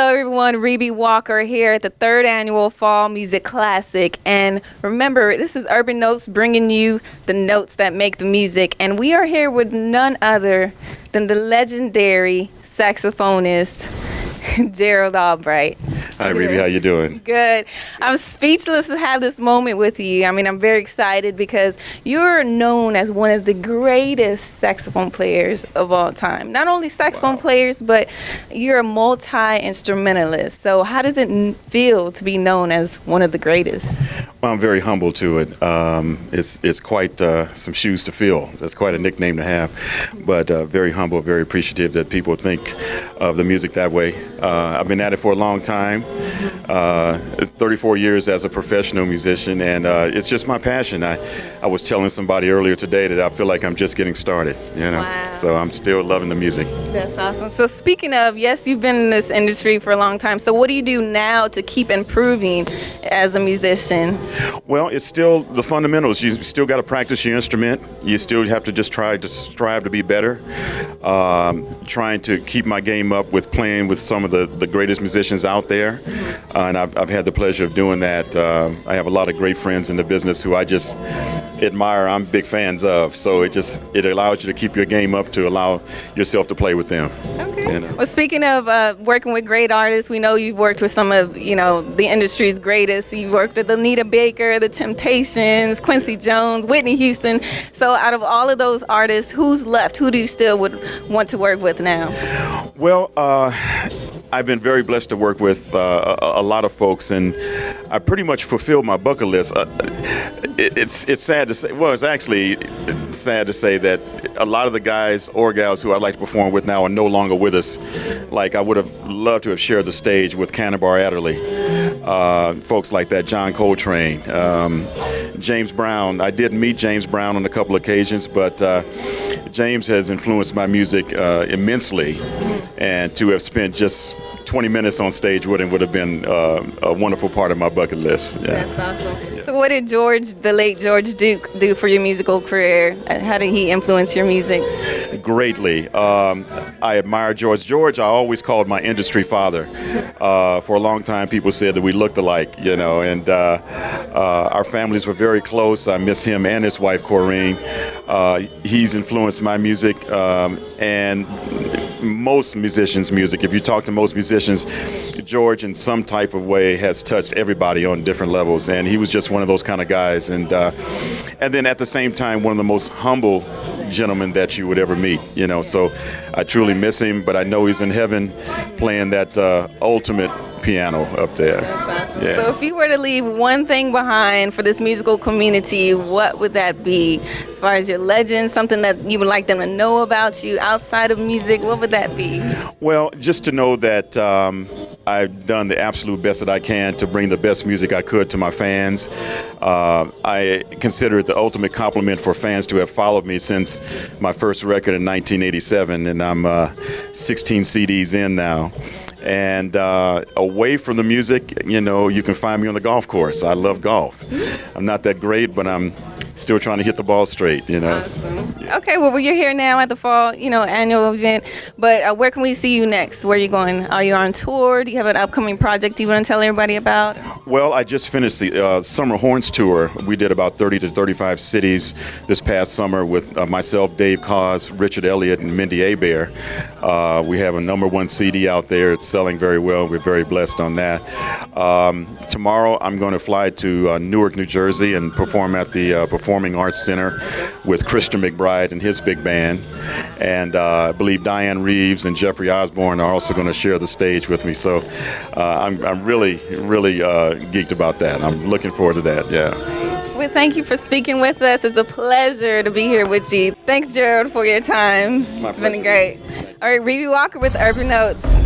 Hello, everyone. Rebe Walker here at the 3rd Annual Fall Music Classic. And remember, this is Urban Notes bringing you the notes that make the music. And we are here with none other than the legendary saxophonist, Gerald Albright. Hi, Rebe. How you doing? Good. I'm speechless to have this moment with you. I mean, I'm very excited because you're known as one of the greatest saxophone players of all time. Not only saxophone players, but you're a multi-instrumentalist. So how does it feel to be known as one of the greatest? Well, I'm very humble to it. It's quite some shoes to fill. That's quite a nickname to have. But very humble, very appreciative that people think of the music that way. I've been at it for a long time. 34 years as a professional musician, and it's just my passion. I was telling somebody earlier today that I feel like I'm just getting started, Wow. So I'm still loving the music. That's awesome. So speaking of, yes, you've been in this industry for a long time. So what do you do now to keep improving as a musician? Well, it's still the fundamentals. You still got to practice your instrument. You still have to just try to strive to be better. Trying to keep my game up with playing with some of the greatest musicians out there. And I've had the pleasure of doing that. I have a lot of great friends in the business who I just admire. I'm big fans of. So it allows you to keep your game up to allow yourself to play with them. Okay. Well, speaking of working with great artists, we know you've worked with some of, the industry's greatest. You've worked with Anita Baker, The Temptations, Quincy Jones, Whitney Houston. So out of all of those artists, who's left? Who do you still would want to work with now? Well, I've been very blessed to work with a lot of folks, and I pretty much fulfilled my bucket list. It's sad to say. Well, it's actually sad to say that a lot of the guys or gals who I'd like to perform with now are no longer with us. Like, I would have loved to have shared the stage with Canterbury Adderley, folks like that, John Coltrane, James Brown. I did meet James Brown on a couple occasions, but James has influenced my music immensely, and to have spent just 20 minutes on stage with him would have been a wonderful part of my bucket list. Yeah. That's awesome. Yeah. So what did the late George Duke, do for your musical career? How did he influence your music? Greatly. I admire George. George, I always called my industry father. For a long time, people said that we looked alike, and our families were very close. I miss him and his wife, Corrine. He's influenced my music, and most musicians' music. If you talk to most musicians, George in some type of way has touched everybody on different levels, and he was just one of those kind of guys. And then at the same time, one of the most humble gentlemen that you would ever meet. So I truly miss him, but I know he's in heaven playing that ultimate piano up there. Yeah. So if you were to leave one thing behind for this musical community, what would that be? As far as your legend, something that you would like them to know about you outside of music, what would that be? Well, just to know that I've done the absolute best that I can to bring the best music I could to my fans. I consider it the ultimate compliment for fans to have followed me since my first record in 1987, and I'm 16 CDs in now. And away from the music, you can find me on the golf course. I love golf. I'm not that great, but I'm still trying to hit the ball straight, Awesome. Yeah. Okay, well, you're here now at the fall, annual event. But where can we see you next? Where are you going? Are you on tour? Do you have an upcoming project you want to tell everybody about? Well, I just finished the Summer Horns Tour. We did about 30 to 35 cities this past summer with myself, Dave Cause, Richard Elliott, and Mindy Abair. We have a #1 CD out there. It's selling very well. We're very blessed on that. Tomorrow, I'm going to fly to Newark, New Jersey, and perform at the Performing Arts Center with Christian McBride and his big band. And I believe Diane Reeves and Jeffrey Osborne are also going to share the stage with me. So I'm really geeked about that. I'm looking forward to that, yeah. Well, thank you for speaking with us. It's a pleasure to be here with you. Thanks, Gerald, for your time. It's been great. All right, Rebe Walker with Urban Notes.